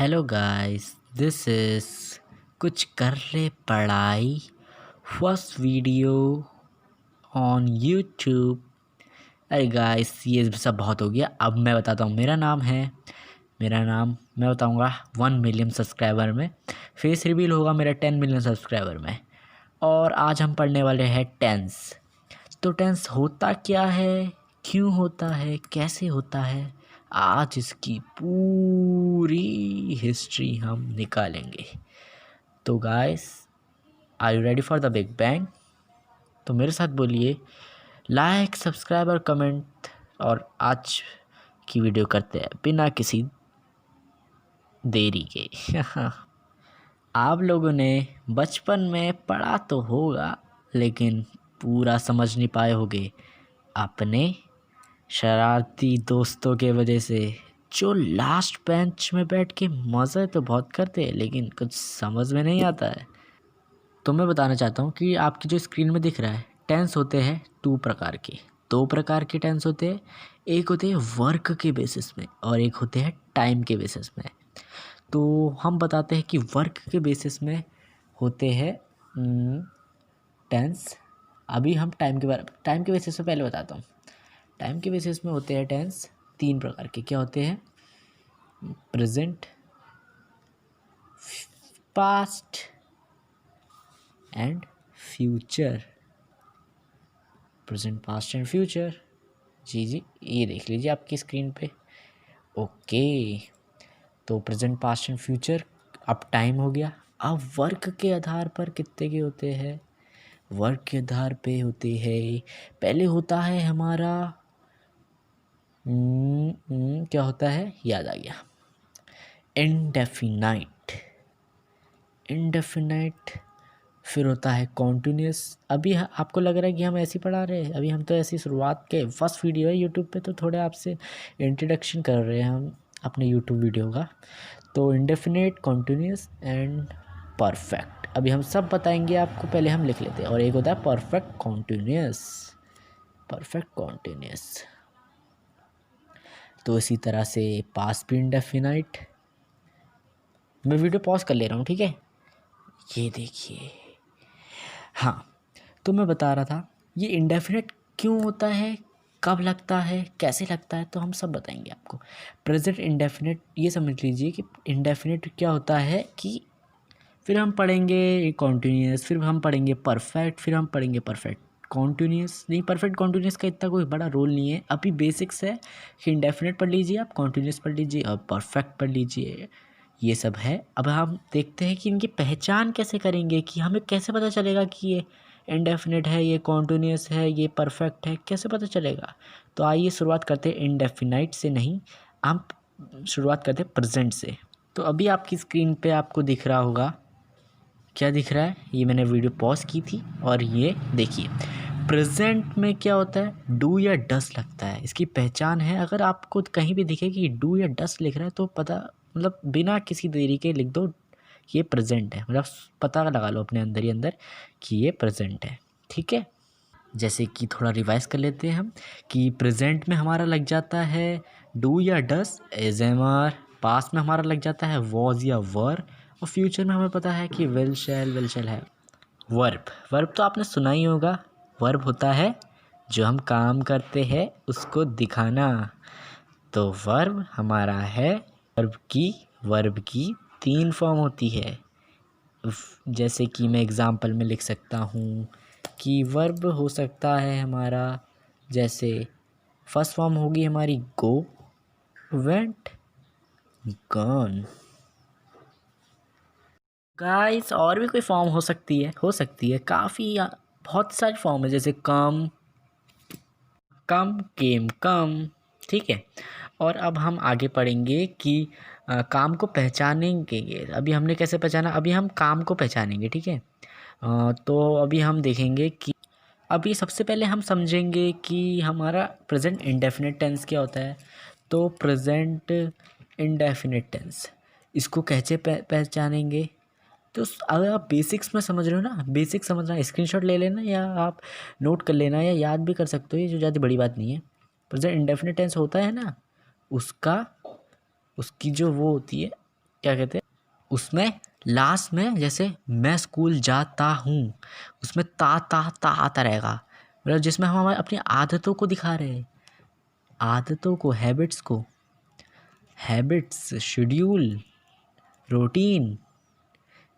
Hello guys, this is कुछ कर ले पढ़ाई फर्स्ट वीडियो ऑन यूट्यूब। अरे गाइस, ये सब बहुत हो गया। अब मैं बताता हूँ। मेरा नाम मैं बताऊँगा 1 मिलियन सब्सक्राइबर में। फेस रिवील होगा मेरा 10 मिलियन सब्सक्राइबर में। और आज हम पढ़ने वाले हैं टेंस। तो टेंस होता क्या है, क्यों होता है, कैसे होता है, आज इसकी पूरी हिस्ट्री हम निकालेंगे। तो guys, are you ready for the big bang? तो मेरे साथ बोलिए लाइक, सब्सक्राइब और कमेंट। और आज की वीडियो करते हैं बिना किसी देरी के। आप लोगों ने बचपन में पढ़ा तो होगा, लेकिन पूरा समझ नहीं पाए होगे अपने शरारती दोस्तों के वजह से, जो लास्ट बेंच में बैठ के मज़े तो बहुत करते हैं लेकिन कुछ समझ में नहीं आता है। तो मैं बताना चाहता हूँ कि आपकी जो स्क्रीन में दिख रहा है, टेंस होते हैं दो प्रकार के टेंस होते हैं। एक होते हैं वर्क के बेसिस में और एक होते हैं टाइम के बेसिस में। तो हम बताते हैं कि वर्क के बेसिस में होते हैं टेंस। अभी हम टाइम के बेसिस पे पहले बताता हूँ। टाइम के बेसिस में होते हैं टेंस 3 प्रकार के। क्या होते हैं? Present, past and future. Present, past and future. जी, ये देख लीजिए आपकी स्क्रीन पे। ओके, तो प्रेजेंट, पास्ट एंड फ्यूचर। अब टाइम हो गया। अब वर्क के आधार पर कितने के होते हैं? वर्क के आधार पे होते हैं, पहले होता है हमारा क्या होता है, याद आ गया, इंडेफिनाइट। फिर होता है कॉन्टिन्यूस। अभी आपको लग रहा है कि हम ऐसे ही पढ़ा रहे हैं, अभी हम तो ऐसी शुरुआत के फर्स्ट वीडियो है यूट्यूब पे, तो थोड़े आपसे इंट्रोडक्शन कर रहे हैं हम अपने यूट्यूब वीडियो का। तो इंडेफिनेट, कॉन्टिन्यूस एंड परफेक्ट। अभी हम सब बताएंगे आपको, पहले हम लिख लेते हैं। और एक होता है परफेक्ट कॉन्टिन्यूस। तो इसी तरह से पास्ट भी इंडेफिनाइट। मैं वीडियो पॉज कर ले रहा हूँ, ठीक है? ये देखिए। हाँ, तो मैं बता रहा था ये इंडेफिनेट क्यों होता है, कब लगता है, कैसे लगता है, तो हम सब बताएंगे आपको। प्रेजेंट इंडेफिनेट, ये समझ लीजिए कि इंडेफिनेट क्या होता है कि फिर हम पढ़ेंगे कॉन्टिन्यूस, फिर हम पढ़ेंगे परफेक्ट, फिर हम पढ़ेंगे परफेक्ट कॉन्टिन्यूस। नहीं, परफेक्ट कॉन्टिन्यूस का इतना कोई बड़ा रोल नहीं है, अभी बेसिक्स है कि इंडेफिनेट पढ़ लीजिए, आप कॉन्टिन्यूस पढ़ लीजिए और परफेक्ट पढ़ लीजिए। ये सब है। अब हम देखते हैं कि इनकी पहचान कैसे करेंगे, कि हमें कैसे पता चलेगा कि ये इंडेफिनेट है, ये कॉन्टिन्यूस है, ये परफेक्ट है, कैसे पता चलेगा? तो आइए शुरुआत करते हैं इंडेफिनाइट से। नहीं, हम शुरुआत करते हैं प्रेजेंट से। तो अभी आपकी स्क्रीन पे आपको दिख रहा होगा, क्या दिख रहा है? ये मैंने वीडियो पॉज की थी और ये देखिए, प्रेजेंट में क्या होता है, डू या डस लगता है। इसकी पहचान है, अगर आपको कहीं भी दिखे कि डू या डस लिख रहा है तो पता, मतलब बिना किसी देरी के लिख दो ये प्रेजेंट है, मतलब पता लगा लो अपने अंदर ही अंदर कि ये प्रेजेंट है, ठीक है? जैसे कि थोड़ा रिवाइज कर लेते हैं हम, कि प्रेजेंट में हमारा लग जाता है डू या डस, एज एम आर। पास्ट में हमारा लग जाता है वॉज या वर। और फ्यूचर में हमें पता है कि विल शैल है। वर्ब तो आपने सुना ही होगा। वर्ब होता है जो हम काम करते हैं उसको दिखाना। तो वर्ब हमारा है, वर्ब की 3 फॉर्म होती है। जैसे कि मैं एग्ज़ाम्पल में लिख सकता हूँ कि वर्ब हो सकता है हमारा, जैसे फर्स्ट फॉर्म होगी हमारी गो, वेंट, गॉन। गाइस, और भी कोई फॉर्म हो सकती है काफ़ी, बहुत सारी फॉर्म है, जैसे कम, केम, कम, ठीक है? और अब हम आगे पढ़ेंगे कि काम को पहचानेंगे। अभी हमने कैसे पहचाना, अभी हम काम को पहचानेंगे, ठीक है? तो अभी हम देखेंगे कि अभी सबसे पहले हम समझेंगे कि हमारा प्रेजेंट इंडेफिनिट टेंस क्या होता है। तो प्रेजेंट इंडेफिनिट टेंस, इसको कैसे पहचानेंगे? तो अगर आप बेसिक्स में समझ रहे हो ना, बेसिक समझना, स्क्रीनशॉट ले लेना या आप नोट कर लेना या याद भी कर सकते हो, ये जो ज़्यादा बड़ी बात नहीं है। प्रेजेंट इंडेफिनिट टेंस होता है ना, उसका उसकी जो वो होती है, क्या कहते हैं उसमें लास्ट में, जैसे मैं स्कूल जाता हूँ, उसमें ता ता ता आता रहेगा, मतलब जिसमें हम हमारी अपनी आदतों को दिखा रहे हैं, आदतों को, हैबिट्स, शेड्यूल, रूटीन,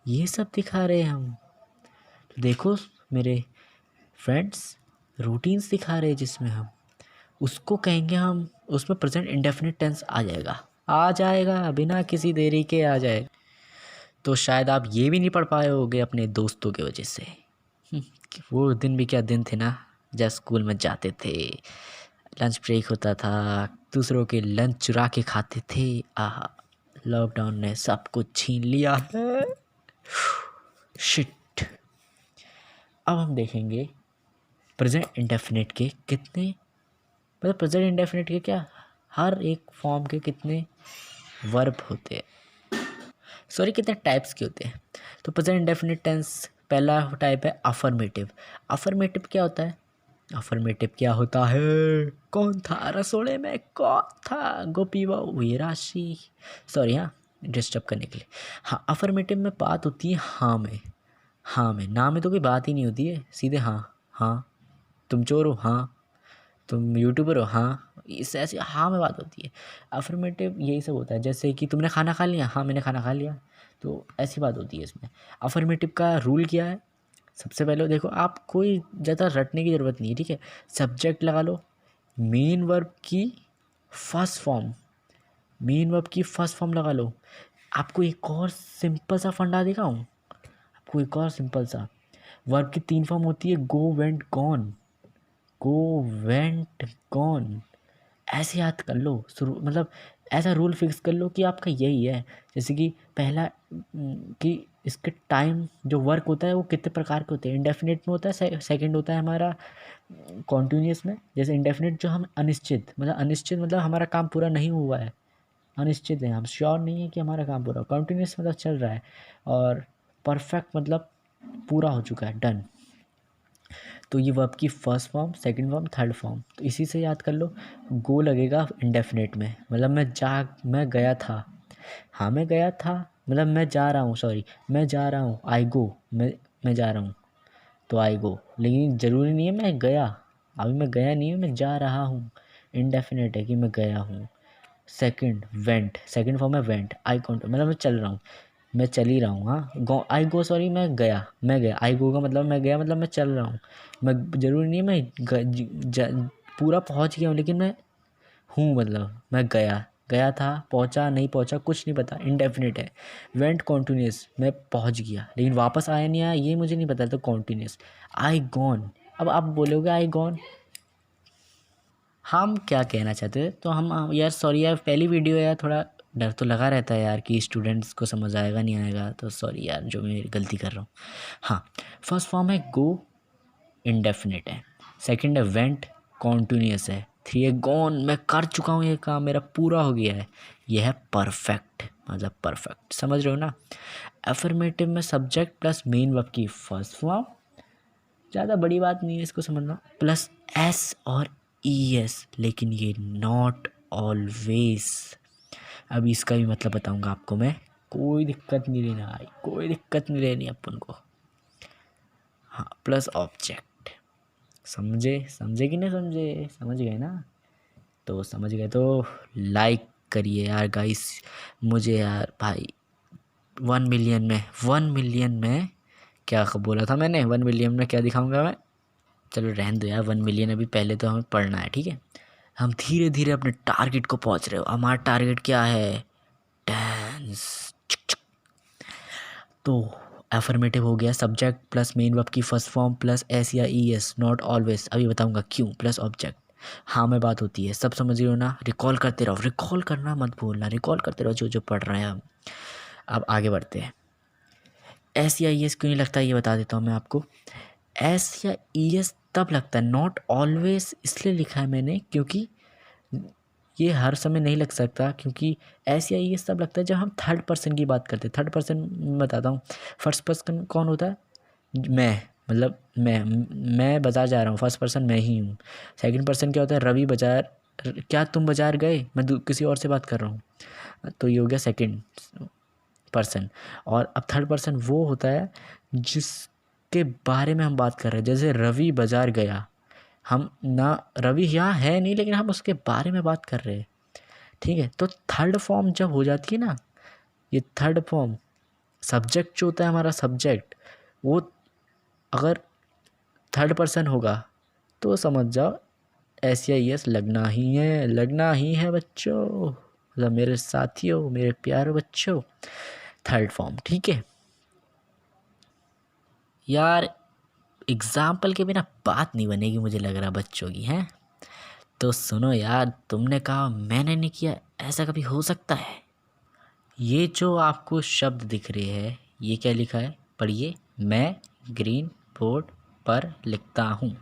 ये सब दिखा रहे हैं हम। तो देखो मेरे फ्रेंड्स, रूटीन्स दिखा रहे हैं जिसमें हम उसको कहेंगे, हम उसमें प्रेजेंट इंडेफिनिट टेंस आ जाएगा बिना किसी देरी के आ जाएगा। तो शायद आप ये भी नहीं पढ़ पाए होगे अपने दोस्तों की वजह से। वो दिन भी क्या दिन थे ना, जब स्कूल में जाते थे, लंच ब्रेक होता था, दूसरों के लंच चुरा के खाते थे। आहा, लॉकडाउन ने सब कुछ छीन लिया है। शिट। अब हम देखेंगे प्रेजेंट इंडेफिनिट के कितने, मतलब प्रेजेंट इंडेफिनिट के क्या, हर एक फॉर्म के कितने वर्ब होते हैं, सॉरी कितने टाइप्स के होते हैं। तो प्रेजेंट इंडेफिनिट टेंस पहला टाइप है अफर्मेटिव। अफर्मेटिव क्या होता है? अफर्मेटिव क्या होता है? कौन था रसोड़े में, कौन था गोपी बहू ये राशि, सॉरी हाँ डिस्टर्ब करने के लिए। हाँ, अफर्मेटिव में बात होती है हाँ में, हाँ में, ना में तो कोई बात ही नहीं होती है, सीधे हाँ। हाँ तुम चोर हो, हाँ तुम यूट्यूबर हो, हाँ, इस ऐसे हाँ में बात होती है। अफर्मेटिव यही सब होता है, जैसे कि तुमने खाना खा लिया, हाँ मैंने खाना खा लिया, तो ऐसी बात होती है इसमें। अफर्मेटिव का रूल क्या है? सबसे पहले देखो, आप कोई ज़्यादा रटने की ज़रूरत नहीं है, ठीक है। सब्जेक्ट लगा लो, मेन वर्ब की फर्स्ट फॉर्म, मेन वर्ब की फर्स्ट फॉर्म लगा लो। आपको एक और सिंपल सा फंडा दिखाऊं, आपको एक और सिंपल सा, वर्ब की 3 फॉर्म होती है, गो, वेंट, गॉन, गो, वेंट, गॉन, ऐसे याद कर लो शुरू, मतलब ऐसा रूल फिक्स कर लो कि आपका यही है। जैसे कि पहला कि इसके टाइम जो वर्क होता है वो कितने प्रकार के होते हैं, इंडेफिनिट में होता है, सेकंड होता है हमारा कॉन्टिन्यूस में। जैसे इंडेफिनिट जो हम अनिश्चित, मतलब अनिश्चित मतलब हमारा काम पूरा नहीं हुआ है, अनिश्चित है, हम श्योर नहीं है कि हमारा काम पूरा। कॉन्टिन्यूस मतलब चल रहा है, और परफेक्ट मतलब पूरा हो चुका है, डन। तो ये वर्ब की first form, second form, third form, तो इसी से याद कर लो। गो लगेगा इंडेफिनिट में, मतलब मैं गया था, हाँ मैं गया था, मतलब मैं जा रहा हूँ, सॉरी मैं जा रहा हूँ, आई गो, मैं जा रहा हूँ, तो आई गो, लेकिन ज़रूरी नहीं है मैं गया, अभी मैं गया नहीं हूँ, मैं जा रहा हूँ, इंडेफिनिट है कि मैं गया हूँ। सेकंड वेंट, सेकंड फॉर्म है वेंट, आई कॉन्ट मतलब मैं चल रहा हूँ, मैं चल ही रहा हूँ, हाँ गो, आई गो, सॉरी मैं गया, आई गो का मतलब मैं गया, मतलब मैं चल रहा हूँ, मैं ज़रूरी नहीं है मैं पूरा पहुँच गया हूँ, लेकिन मैं हूँ, मतलब मैं गया, गया था, पहुँचा नहीं पहुँचा कुछ नहीं पता, इंडेफिनिट है। वेंट कॉन्टिन्यूस, मैं पहुँच गया लेकिन वापस आया नहीं आया ये मुझे नहीं पता, तो कॉन्टिन्यूस। आई गॉन, अब आप बोलोगे आई गॉन, हम क्या कहना चाहते हैं, तो हम यार सॉरी यार, पहली वीडियो है यार, थोड़ा डर तो लगा रहता है यार कि स्टूडेंट्स को समझ आएगा नहीं आएगा, तो सॉरी यार जो मैं गलती कर रहा हूँ। हाँ, फर्स्ट फॉर्म है गो, इंडेफिनिट है, सेकंड है वेंट, कॉन्टिन्यूस है, थ्री है गॉन, मैं कर चुका हूँ ये काम, मेरा पूरा हो गया है, ये है परफेक्ट, मतलब परफेक्ट, समझ रहे हो ना। अफर्मेटिव में सब्जेक्ट प्लस मेन वर्ब की फर्स्ट फॉर्म, ज़्यादा बड़ी बात नहीं है इसको समझना, प्लस एस और ई एस, लेकिन ये नॉट ऑलवेज, अभी इसका भी मतलब बताऊंगा आपको मैं, कोई दिक्कत नहीं लेना भाई, कोई दिक्कत नहीं लेनी अपन को। हाँ, प्लस ऑब्जेक्ट, समझे समझे कि नहीं समझे, समझ गए ना, तो समझ गए तो लाइक करिए यार गाइस, मुझे यार भाई 1 मिलियन में क्या बोला था मैंने, 1 मिलियन में क्या दिखाऊंगा मैं, चलो रहने दो यार, 1 मिलियन अभी, पहले तो हमें पढ़ना है, ठीक है। हम धीरे धीरे अपने टारगेट को पहुंच रहे हो, हमारा टारगेट क्या है, डांस। तो एफर्मेटिव हो गया, सब्जेक्ट प्लस मेन वर्ब की फर्स्ट फॉर्म प्लस एस या ई एस, नॉट ऑलवेज, अभी बताऊंगा क्यों, प्लस ऑब्जेक्ट, हाँ में बात होती है, सब समझ रहे हो ना, रिकॉल करते रहो, रिकॉल करना मत भूलना, रिकॉल करते रहो जो जो पढ़ रहे हैं हम। अब आगे बढ़ते हैं। एस या ई एस क्यों नहीं लगता ये बता देता हूँ मैं आपको। एस या ई एस तब लगता है, नॉट ऑलवेज इसलिए लिखा है मैंने क्योंकि ये हर समय नहीं लग सकता, क्योंकि एस या ई एस तब लगता है जब हम थर्ड पर्सन की बात करते हैं। थर्ड पर्सन बताता हूँ, फर्स्ट पर्सन कौन होता है, मैं, मतलब मैं बाज़ार जा रहा हूँ, फर्स्ट पर्सन मैं ही हूँ। सेकंड पर्सन क्या होता है, रवि बाज़ार, क्या तुम बाज़ार गए, मैं किसी और से बात कर रहा हूँ, तो ये हो गया सेकंड। पर्सन। और अब थर्ड पर्सन वो होता है जिसके बारे में हम बात कर रहे हैं। जैसे रवि बाज़ार गया, हम ना रवि यहाँ है नहीं लेकिन हम उसके बारे में बात कर रहे हैं, ठीक है। तो थर्ड फॉर्म जब हो जाती है ना, ये थर्ड फॉर्म, सब्जेक्ट जो होता है हमारा सब्जेक्ट, वो अगर थर्ड पर्सन होगा तो समझ जाओ SIS लगना ही है, लगना ही है बच्चों, मतलब मेरे साथियों, मेरे प्यारे बच्चों, थर्ड फॉर्म, ठीक है यार। एग्जाम्पल के बिना बात नहीं बनेगी मुझे लग रहा बच्चों की, हैं। तो सुनो यार, तुमने कहा मैंने नहीं किया, ऐसा कभी हो सकता है? ये जो आपको शब्द दिख रहे हैं, ये क्या लिखा है, पढ़िए। मैं ग्रीन बोर्ड पर लिखता हूँ,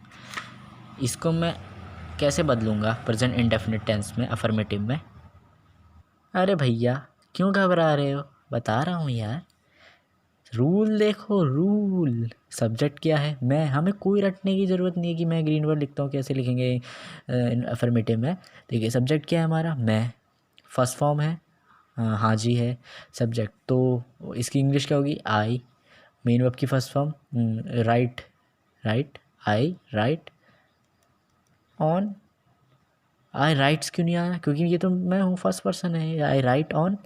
इसको मैं कैसे बदलूँगा प्रेजेंट इंडेफिनिट टेंस में, अफर्मेटिव में? अरे भैया क्यों घबरा रहे हो, बता रहा हूँ यार। रूल देखो, रूल। सब्जेक्ट क्या है, मैं, हमें कोई रटने की ज़रूरत नहीं है कि मैं ग्रीन वर्ड लिखता हूँ, कैसे लिखेंगे अफर्मेटिव में। देखिए सब्जेक्ट क्या है हमारा, मैं, फर्स्ट फॉर्म है, हाँ जी है सब्जेक्ट, तो इसकी इंग्लिश क्या होगी, आई। मेन वर्ब की first form right, right, I write on. I rights क्यों नहीं आया, क्योंकि ये तो मैं हूँ, फर्स्ट पर्सन है, I write on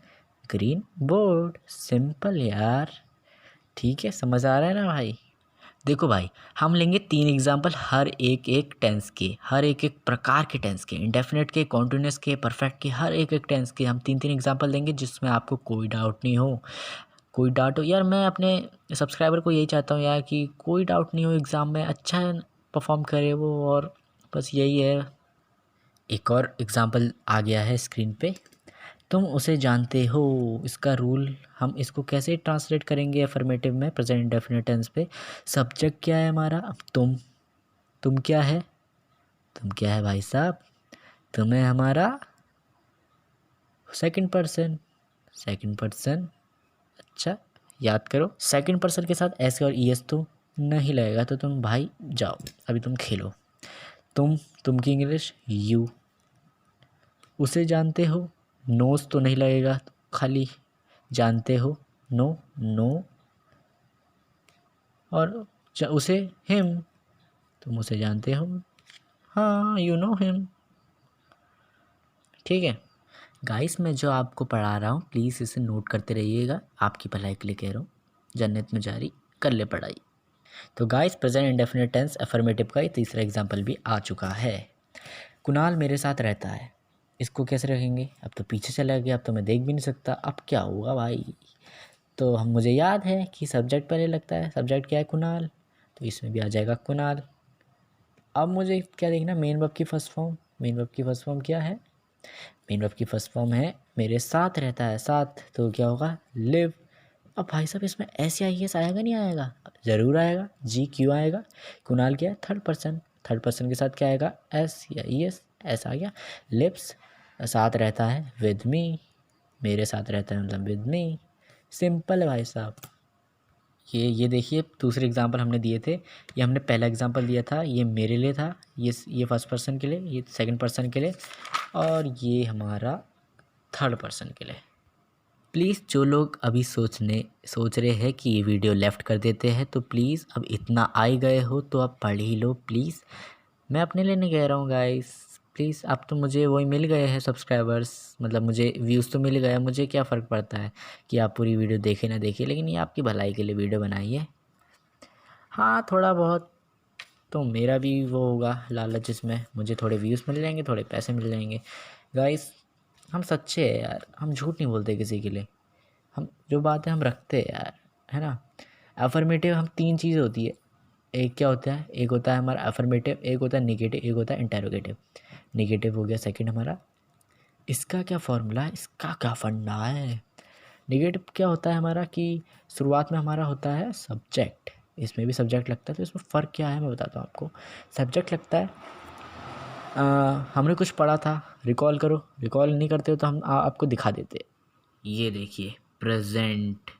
green board, simple यार, ठीक है, समझ आ रहा है ना भाई। देखो भाई, हम लेंगे 3 एग्जाम्पल हर एक एक टेंस के, हर एक एक प्रकार के टेंस के, इंडेफिनिट के, कॉन्टिन्यूअस के, परफेक्ट के, हर एक एक टेंस के हम 3 एग्जाम्पल देंगे जिसमें आपको कोई डाउट नहीं हो, कोई डाउट हो यार। मैं अपने सब्सक्राइबर को यही चाहता हूँ यार कि कोई डाउट नहीं हो, एग्ज़ाम में अच्छा परफॉर्म करे वो, और बस यही है। एक और एग्जाम्पल आ गया है स्क्रीन पे, तुम उसे जानते हो, इसका रूल हम इसको कैसे ट्रांसलेट करेंगे अफर्मेटिव में, प्रेजेंट इंडेफिनिट टेंस पे। सब्जेक्ट क्या है हमारा, तुम क्या है, तुम क्या है भाई साहब, तुम है हमारा सेकंड पर्सन, सेकंड पर्सन। अच्छा याद करो, सेकंड पर्सन के साथ एस और ES तो नहीं लगेगा, तो तुम भाई जाओ, अभी तुम खेलो। तुम की इंग्लिश यू, उसे जानते हो, नोज तो नहीं लगेगा, खाली जानते हो, नो नो, और उसे हिम, तुम उसे जानते हो, हाँ यू नो हिम, ठीक है। गाइस मैं जो आपको पढ़ा रहा हूँ प्लीज़ इसे नोट करते रहिएगा, आपकी भलाई के लिए कह रहा हूँ, जन्नत में जारी कर ले पढ़ाई। तो guys present indefinite tense affirmative का ये तीसरा एग्जाम्पल भी आ चुका है। कुणाल मेरे साथ रहता है, इसको कैसे रखेंगे, अब तो पीछे चला गया, अब तो मैं देख भी नहीं सकता, अब क्या होगा भाई। तो हम, मुझे याद है कि सब्जेक्ट पहले लगता है, सब्जेक्ट क्या है, कुणाल, तो इसमें भी आ जाएगा कुणाल। अब मुझे क्या देखना, मेन वर्ब की फर्स्ट फॉर्म, मेन वर्ब की फर्स्ट फॉर्म क्या है, मेन वर्ब की फर्स्ट फॉर्म है मेरे साथ रहता है, साथ, तो क्या होगा, लिव। अब भाई साहब इसमें SIS आएगा नहीं आएगा, ज़रूर आएगा जी, क्यों आएगा, कुणाल क्या है, थर्ड पर्सन, थर्ड पर्सन के साथ क्या आएगा, S या ES, ऐसा आ गया। लिव्स, साथ रहता है, विद मी, मेरे साथ रहता है मतलब विद मी, सिंपल है भाई साहब। ये देखिए दूसरे एग्जांपल हमने दिए थे, ये हमने पहला एग्जांपल दिया था, ये मेरे लिए था, ये फर्स्ट पर्सन के लिए, ये सेकंड पर्सन के लिए, और ये हमारा थर्ड पर्सन के लिए। प्लीज़ जो लोग अभी सोच रहे हैं कि ये वीडियो लेफ़्ट कर देते हैं, तो प्लीज़ अब इतना आ ही गए हो तो अब पढ़ ही लो प्लीज़। मैं अपने लिए नहीं कह रहा हूँ गाइस, प्लीज़। अब तो मुझे वही मिल गए हैं सब्सक्राइबर्स, मतलब मुझे व्यूज़ तो मिल गए, मुझे क्या फ़र्क पड़ता है कि आप पूरी वीडियो देखें ना देखें, लेकिन ये आपकी भलाई के लिए वीडियो बनाई है। हाँ थोड़ा बहुत तो मेरा भी वो होगा लालच, इसमें मुझे थोड़े व्यूज़ मिल जाएंगे, थोड़े पैसे मिल जाएंगे। गाइस हम सच्चे हैं यार, हम झूठ नहीं बोलते किसी के लिए, हम जो बात है हम रखते हैं यार, है ना। अफर्मेटिव हम 3 चीज़ होती है, एक क्या होता है, एक होता है हमारा अफर्मेटिव, एक होता है निगेटिव, एक होता है इंटेरोगेटिव। निगेटिव हो गया सेकंड हमारा, इसका क्या फॉर्मूला है, इसका क्या फंडा है। निगेटिव क्या होता है हमारा कि शुरुआत में हमारा होता है सब्जेक्ट, इसमें भी सब्जेक्ट लगता है, तो इसमें फ़र्क क्या है मैं बताता हूँ आपको। सब्जेक्ट लगता है, हमने कुछ पढ़ा था, रिकॉल करो, रिकॉल नहीं करते हो तो हम आपको दिखा देते। ये देखिए प्रेजेंट,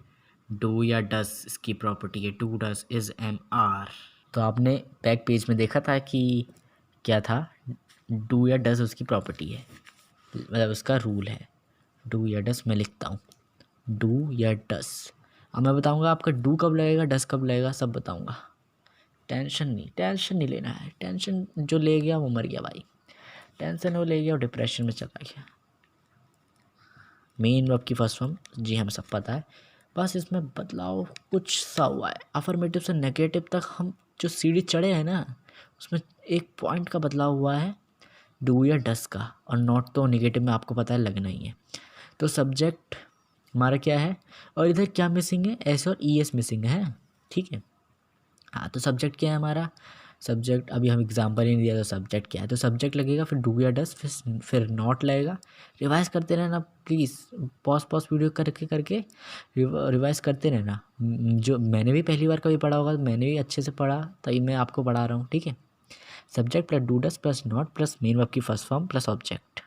डू या डस इसकी प्रॉपर्टी है, डू डस इज़ MR। तो आपने बैक पेज में देखा था कि क्या था, डू या डस उसकी प्रॉपर्टी है, मतलब उसका रूल है, डू या डस मैं लिखता हूँ, डू या डस। अब मैं बताऊंगा आपका डू कब लगेगा, डस कब लगेगा, सब बताऊंगा। टेंशन नहीं लेना है। टेंशन जो ले गया वो मर गया भाई। टेंशन वो ले गया और डिप्रेशन में चला गया। मेन वर्ब की फर्स्ट फॉर्म जी हमें सब पता है, बस इसमें बदलाव कुछ सा हुआ है। अफर्मेटिव से नेगेटिव तक हम जो सीढ़ी चढ़े हैं ना, उसमें एक पॉइंट का बदलाव हुआ है, डू या डस का। और नॉट तो नेगेटिव में आपको पता है लगना ही है। तो सब्जेक्ट हमारा क्या है, और इधर क्या मिसिंग है, एस और ई एस मिसिंग है, ठीक है। हाँ तो सब्जेक्ट क्या है हमारा, सब्जेक्ट अभी हम एग्जांपल ही नहीं दिया, तो सब्जेक्ट क्या है, तो सब्जेक्ट लगेगा, फिर डू या डस, फिर नॉट लगेगा। रिवाइज करते रहना प्लीज़, पॉज वीडियो करके करके रिवाइज करते रहना। जो मैंने भी पहली बार कभी पढ़ा होगा, मैंने भी अच्छे से पढ़ा, तभी मैं आपको पढ़ा रहा हूँ, ठीक है। Subject plus do does plus not plus main verb की फर्स्ट फॉर्म प्लस ऑब्जेक्ट।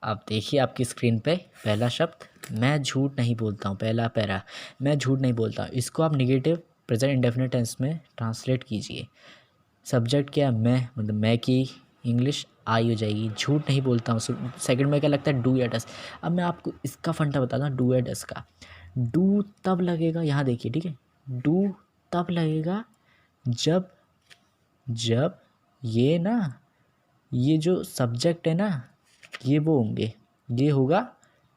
अब देखिए आपकी स्क्रीन पे पहला शब्द, मैं झूठ नहीं बोलता हूँ, पहला पैरा, मैं झूठ नहीं बोलता हूँ, इसको आप निगेटिव प्रेजेंट इंडेफिनिट टेंस में ट्रांसलेट कीजिए। सब्जेक्ट क्या है, मैं, मतलब मैं की इंग्लिश आई हो जाएगी, झूठ नहीं बोलता हूँ। सेकंड में क्या लगता है, डू या डस। अब मैं आपको इसका फंडा बताता हूँ डू या डस का। डू तब लगेगा, यहाँ देखिए, ठीक है, डू तब लगेगा जब जब ये ना, ये जो सब्जेक्ट है ना, ये वो होंगे, ये होगा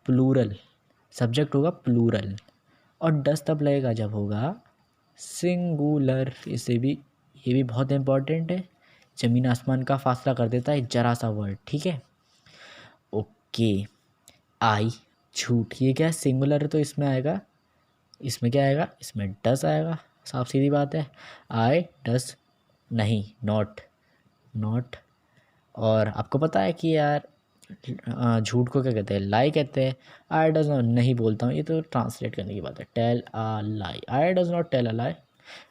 प्लूरल, सब्जेक्ट होगा प्लूरल। और डस तब लगेगा जब होगा सिंगुलर। इसे भी, ये भी बहुत इंपॉर्टेंट है, ज़मीन आसमान का फासला कर देता है जरा सा वर्ड, ठीक है। ओके, आई झूठ, ये क्या है, सिंगुलर है तो इसमें आएगा, इसमें क्या आएगा, इसमें डस आएगा, साफ सीधी बात है। आई डस नहीं, नॉट, नॉट। और आपको पता है कि यार झूठ को क्या कहते हैं, लाई कहते हैं। आई डज नॉट, नहीं बोलता हूँ, ये तो ट्रांसलेट करने की बात है, tell a lie, I does not tell a lie.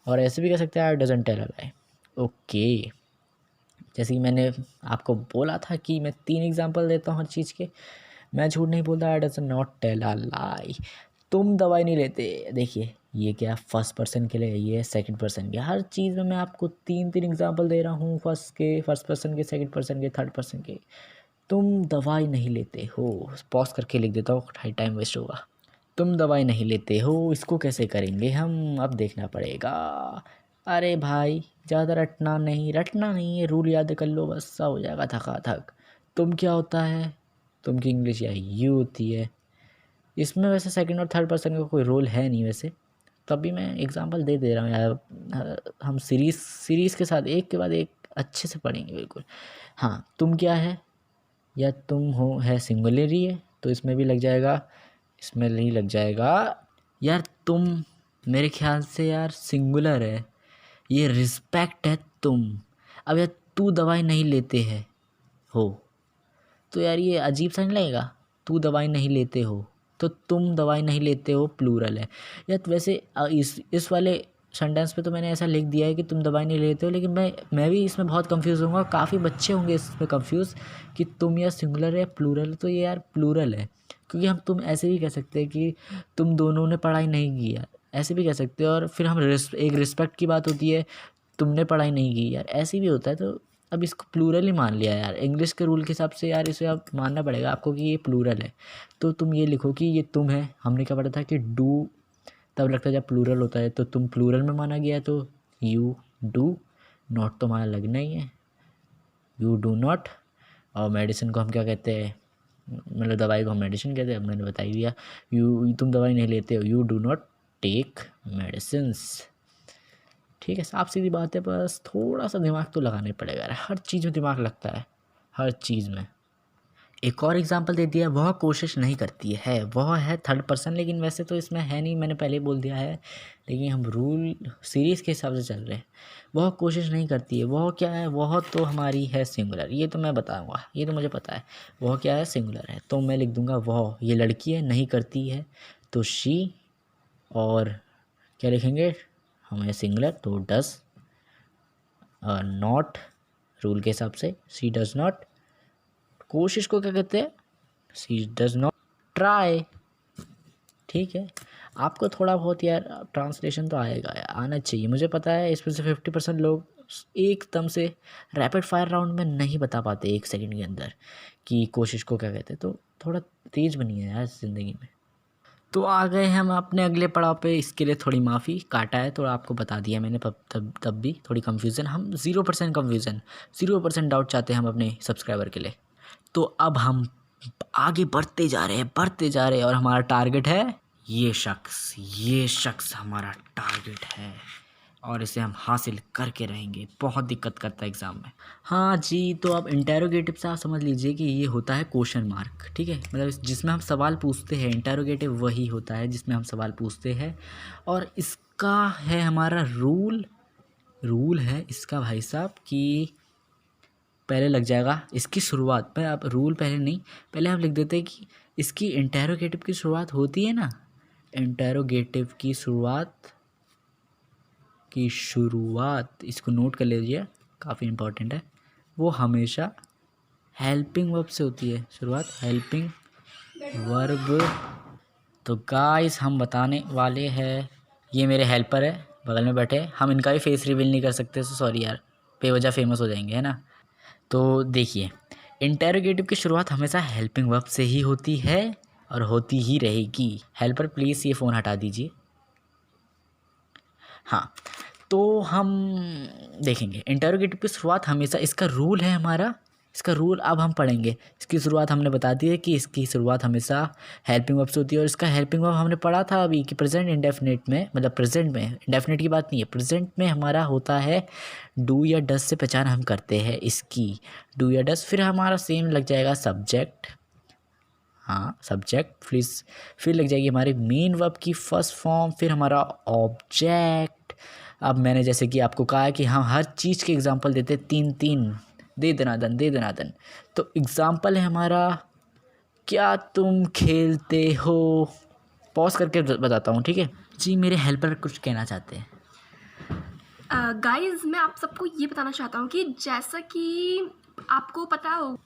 और ऐसे भी कह सकते हैं, I doesn't tell a lie. Okay, जैसे कि मैंने आपको बोला था कि मैं 3 एग्जांपल देता हूँ हर चीज़ के। मैं झूठ नहीं बोलता, I does not tell a lie. तुम दवाई नहीं लेते, देखिए ये क्या, फर्स्ट पर्सन के लिए, ये सेकंड पर्सन के, हर चीज़ में मैं आपको 3 एग्जांपल दे रहा हूँ, फर्स्ट पर्सन के, सेकंड पर्सन के, थर्ड पर्सन के। तुम दवाई नहीं लेते हो, पॉज करके लिख देता हूँ, टाइम वेस्ट होगा। तुम दवाई नहीं लेते हो, इसको कैसे करेंगे हम, अब देखना पड़ेगा। अरे भाई ज़्यादा रटना नहीं है, रूल याद कर लो बस, सा हो जाएगा थका थक। तुम क्या होता है, तुम की इंग्लिश या यू होती है। इसमें वैसे सेकंड और थर्ड पर्सन का कोई रोल है नहीं वैसे, तभी मैं एग्जांपल दे रहा हूँ यार। हम सीरीज़ के साथ एक के बाद एक अच्छे से पढ़ेंगे बिल्कुल। हाँ, तुम क्या है, या तुम हो है सिंगुलर ही है, तो इसमें भी लग जाएगा, इसमें नहीं लग जाएगा। यार तुम मेरे ख्याल से यार सिंगुलर है, ये रिस्पेक्ट है तुम। अब यार तू दवाई नहीं लेते है हो, तो यार ये अजीब सा नहीं लगेगा, तू दवाई नहीं लेते हो, तो तुम दवाई नहीं लेते हो प्लूरल है। या तो वैसे इस वाले सेंटेंस पे तो मैंने ऐसा लिख दिया है कि तुम दवाई नहीं लेते हो, लेकिन मैं भी इसमें बहुत कंफ्यूज होऊंगा, काफ़ी बच्चे होंगे इसमें कंफ्यूज कि तुम या सिंगुलर है प्लूरल, तो ये यार प्लूरल है। क्योंकि हम तुम ऐसे भी कह सकते हैं कि तुम दोनों ने पढ़ाई नहीं की यार, ऐसे भी कह सकते हैं। और फिर हम एक रिस्पेक्ट की बात होती है, तुमने पढ़ाई नहीं की यार, ऐसे भी होता है। तो अब इसको प्लूरल ही मान लिया यार, इंग्लिश के रूल के हिसाब से यार इसे अब मानना पड़ेगा आपको कि ये प्लूरल है। तो तुम ये लिखो कि ये तुम है, हमने क्या पढ़ा था कि डू तब लगता है जब प्लूरल होता है, तो तुम प्लूरल में माना गया है, तो यू डू, नॉट तो हमारा लगना ही है, यू डू नॉट। और मेडिसिन को हम क्या कहते हैं, मतलब दवाई को हम मेडिसिन कहते हैं, मैंने बता ही दिया। तुम दवाई नहीं लेते हो, you do not take medicines. ठीक है, साफ सीधी बात है, बस थोड़ा सा दिमाग तो लगाना ही पड़ेगा यार, हर चीज़ में दिमाग लगता है, हर चीज़ में। एक और एग्जांपल दे दिया, वह कोशिश नहीं करती है, वह है थर्ड पर्सन, लेकिन वैसे तो इसमें है नहीं, मैंने पहले ही बोल दिया है, लेकिन हम रूल सीरीज़ के हिसाब से चल रहे हैं। वह कोशिश नहीं करती है, वह क्या है, वह तो हमारी है सिंगुलर, ये तो मैं बताऊंगा, ये तो मुझे पता है। वह क्या है, सिंगुलर है, तो मैं लिख दूंगा वह, ये लड़की है, नहीं करती है तो शी, और क्या लिखेंगे हमें, सिंगुलर तो डस, नॉट रूल के हिसाब से सी डज नॉट, कोशिश को क्या कहते हैं, सी डज नॉट ट्राई। ठीक है, आपको थोड़ा बहुत यार ट्रांसलेशन तो आएगा यार, आना चाहिए, मुझे पता है इसमें से 50% लोग एकदम से रैपिड फायर राउंड में नहीं बता पाते 1 सेकंड के अंदर कि कोशिश को क्या कहते हैं, तो थोड़ा तेज बनिए यार ज़िंदगी में। तो आ गए हम अपने अगले पड़ाव पे। इसके लिए थोड़ी माफ़ी, काटा है थोड़ा, आपको बता दिया मैंने तब भी थोड़ी कन्फ्यूज़न। हम 0% कन्फ्यूज़न, 0% डाउट चाहते हैं हम अपने सब्सक्राइबर के लिए। तो अब हम आगे बढ़ते जा रहे हैं और हमारा टारगेट है ये शख्स हमारा टारगेट है और इसे हम हासिल करके रहेंगे। बहुत दिक्कत करता है एग्ज़ाम में। हाँ जी, तो अब इंटेरोगेटिव से आप समझ लीजिए कि ये होता है क्वेश्चन मार्क, ठीक है। मतलब जिसमें हम सवाल पूछते हैं, इंटेरोगेटिव वही होता है जिसमें हम सवाल पूछते हैं। और इसका है हमारा रूल है इसका भाई साहब कि पहले लग जाएगा इसकी शुरुआत पर। आप रूल पहले नहीं, पहले आप लिख देते हैं कि इसकी इंटेरोगेटिव की शुरुआत होती है ना, इंटेरोगेटिव की शुरुआत इसको नोट कर लीजिए, काफ़ी इम्पोर्टेंट है। वो हमेशा हेल्पिंग वर्ब से होती है शुरुआत, हेल्पिंग वर्ब। तो गाइस हम बताने वाले हैं, ये मेरे हेल्पर है बगल में बैठे, हम इनका भी फेस रिवील नहीं कर सकते, तो सॉरी यार, बेवजह फेमस हो जाएंगे, है ना। तो देखिए, इंटेरोगेटिव की शुरुआत हमेशा हेल्पिंग वर्ब से ही होती है और होती ही रहेगी। हेल्पर प्लीज़ ये फ़ोन हटा दीजिए। हाँ, तो हम देखेंगे इंटेरोगेटिव की शुरुआत हमेशा, इसका रूल है हमारा, इसका रूल अब हम पढ़ेंगे। इसकी शुरुआत हमने बता दी है कि इसकी शुरुआत हमेशा हेल्पिंग वर्ब से होती है। और इसका हेल्पिंग वर्ब हमने पढ़ा था अभी कि प्रेजेंट इंडेफिनिट में, मतलब प्रेजेंट में, इंडेफिनिट की बात नहीं है, प्रेजेंट में हमारा होता है डू या डस से पहचान हम करते हैं इसकी, डू या डस। फिर हमारा सेम लग जाएगा सब्जेक्ट, हाँ सब्जेक्ट, फिर लग जाएगी हमारी मेन वर्ब की फर्स्ट फॉर्म, फिर हमारा ऑब्जेक्ट। अब मैंने जैसे कि आपको कहा है कि हम हर चीज़ के एग्जांपल देते, तीन दे दनादन। तो एग्जांपल है हमारा, क्या तुम खेलते हो। पॉज करके बताता हूँ, ठीक है जी। मेरे हेल्पर कुछ कहना चाहते हैं। गाइस मैं आप सबको ये बताना चाहता हूँ कि जैसा कि आपको पता हो,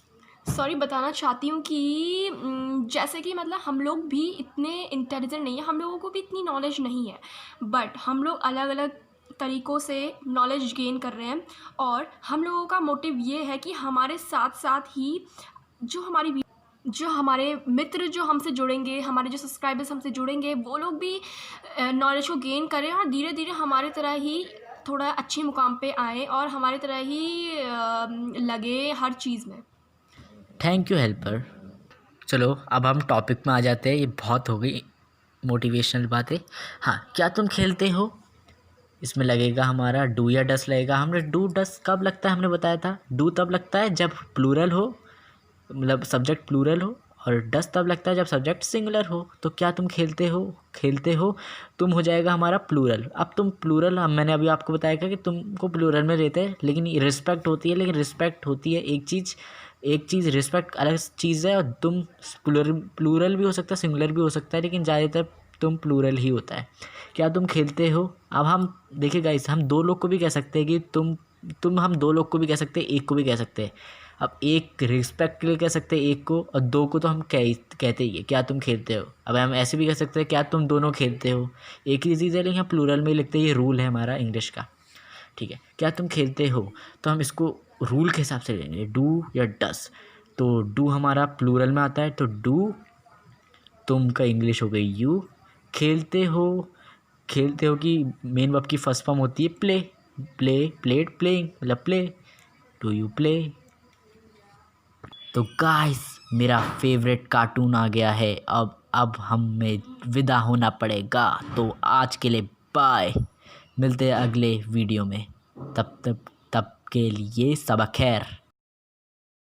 बताना चाहती हूँ कि जैसे कि मतलब हम लोग भी इतने इंटेलिजेंट नहीं है, हम लोगों को भी इतनी नॉलेज नहीं है, बट हम लोग अलग अलग तरीक़ों से नॉलेज गेन कर रहे हैं। और हम लोगों का मोटिव ये है कि हमारे साथ साथ ही जो हमारे मित्र जो हमसे जुड़ेंगे, हमारे जो सब्सक्राइबर्स हमसे जुड़ेंगे, वो लोग भी नॉलेज को गेन करें और धीरे धीरे हमारे तरह ही थोड़ा अच्छे मुकाम पे आए और हमारे तरह ही लगे हर चीज़ में। Thank you helper. चलो अब हम टॉपिक में आ जाते हैं, ये बहुत हो गई मोटिवेशनल बातें। हाँ, क्या तुम खेलते हो, इसमें लगेगा हमारा डू या डस लगेगा। हमने डू डस कब लगता है, हमने बताया था डू तब लगता है जब प्लूरल हो, मतलब सब्जेक्ट प्लूरल हो, और डस तब लगता है जब सब्जेक्ट सिंगुलर हो। तो क्या तुम खेलते हो तुम हो जाएगा हमारा प्लूरल। अब तुम प्लूरल, मैंने अभी आपको बताया कि तुमको प्लूरल में लेते हैं, लेकिन रिस्पेक्ट होती है, एक चीज़ रिस्पेक्ट अलग चीज़ है, और तुम प्लूरल भी हो सकता है, सिंगुलर भी हो सकता है, लेकिन ज़्यादातर तुम प्लूरल ही होता है। क्या तुम खेलते हो। अब हम देखिए गाइस, हम दो लोग को भी कह सकते हैं कि तुम हम दो लोग को भी कह सकते हैं, एक को भी कह सकते हैं। अब एक रिस्पेक्ट के लिए कह सकते हैं एक को, और दो को तो हम कहते ही है, क्या तुम खेलते हो। अब हम ऐसे भी कह सकते हैं क्या तुम दोनों खेलते हो, एक ही चीज़ है, लेकिन हम प्लूरल में लिखते हैं। ये रूल है हमारा इंग्लिश का, ठीक है। क्या तुम खेलते हो, तो हम इसको रूल के हिसाब से लेंगे, डू या डस। तो डू हमारा प्लूरल में आता है, तो डू, तुम का इंग्लिश हो गई यू। खेलते हो की मेन वर्ब की फर्स्ट फॉर्म होती है प्लेड, प्लेइंग, मतलब प्ले, डू यू प्ले। तो गाइस मेरा फेवरेट कार्टून आ गया है, अब हमें विदा होना पड़ेगा। तो आज के लिए बाय, मिलते हैं अगले वीडियो में, तब के लिए सबा खैर।